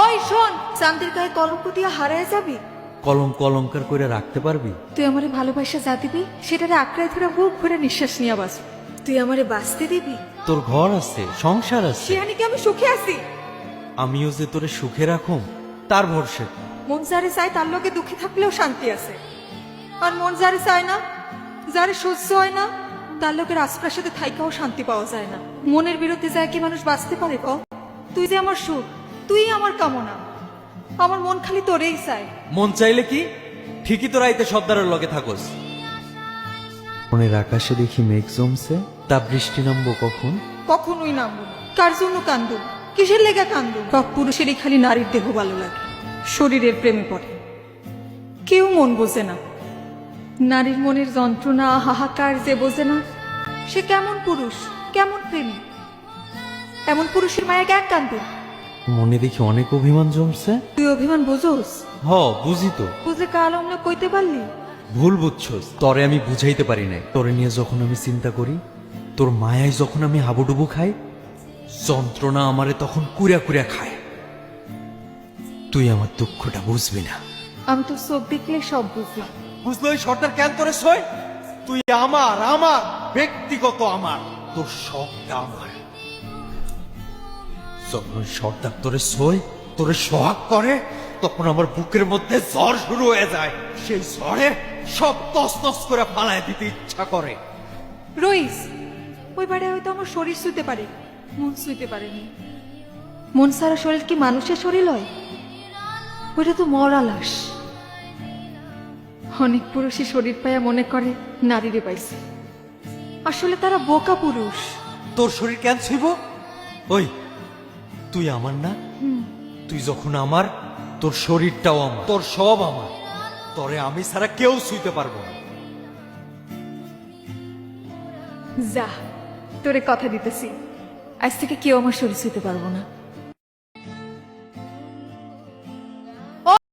ওই শোন, চাঁদের গায়ে কলঙ্ক দিয়ে হারায় যাবি। কলঙ্ক অলঙ্কার করে রাখতে পারবি? তুই আমারে ভালোবাসা যা দিবি সেটারে আঁকড়ায় ধরে বুক ভরে নিঃশ্বাস নিয়ে বাঁচ। তুই আমারে বাঁচতে দিবি। তোর ঘর আছে, সংসার আছে, সেখানে কি আমি সুখে আছি? আমিও যে তোরে সুখে রাখুম তার ভরসা। মন যারে চায় তার লোকে দুঃখে থাকলেও শান্তি আছে, আর মন যারে চায় না, যারে সহ্য হয় না, তার লোকের আশপাশে থাইকাও শান্তি পাওয়া যায় না। মনের বিরুদ্ধে যায় কি মানুষ বাঁচতে পারে? ক তুই যে আমার সুখ, তুই আমার কামনা, আমার মন খালি তোরেই চায়। মন চাইলে কি ঠিকই তোর আইতে সর্দারের লগে থাকোস। মনের আকাশে দেখি মেঘ জমছে, তা বৃষ্টি নামবো কখন? কখনোই নামবো না। কার জন্য কান্দু? কিসের লেগা কান্দু? সব পুরুষেরই খালি নারীর দেহ ভালো লাগে, শরীরের প্রেমে পড়ে। কেউ মন বোঝে না। নারীর মনের যন্ত্রণা হাহাকার যে বোঝে না, সে কেমন পুরুষ, কেমন প্রেমী? এমন পুরুষের মায়া কেন কান্দু? মনে দেখি অনেক অভিমান জমছে। তুই অভিমান বোঝোস? হ, বুঝি তো। বুঝলে কাল অমলে কইতে পারলি? ভুল বুঝছস, তরে আমি বুঝাইতে পারি নাই। তোরে নিয়ে যখন আমি চিন্তা করি, তোর মায়ায় যখন আমি হাবুডুবু খাই, যন্ত্রণা আমারে তখন কুড়া কুড়া খায়। তুই আমার দুঃখটা বুঝবি না। আমি তো চোখ দেখলে সব বুঝি। বুঝলো এই সর্দার কেন তোরে সই? তুই আমার, আমার ব্যক্তিগত, আমার, তোর সবটা আমার। যখন ওই সর্দার তোরে সই, তোরে সোহাগ করে, তখন আমার বুকের মধ্যে জ্বর শুরু হয়ে যায়। সেই জ্বরে সব তছনছ করে ফালায় দিতে ইচ্ছা করে। রইস, ওই বাড়ি হয়তো আমার শরীর শুইতে পারে, মন শুইতে পারেনি। মন সারা শরীর কি মানুষের শরীর হয়? ওইটা তো মরা লাশ। অনেক পুরুষই শরীর পায়া মনে করে নারীরে পাইছে, আসলে তারা বোকা পুরুষ। তোর শরীর কেন ছুইব? ওই তুই আমার না? তুই যখন আমার, তোর শরীরটাও আমার, তোর সব আমার। তরে আমি ছাড়া কেউ ছুঁইতে পারবো না। যা, তোরে কথা দিতেছি, আজ থেকে কেউ আমার শরীর শুইতে পারবো না।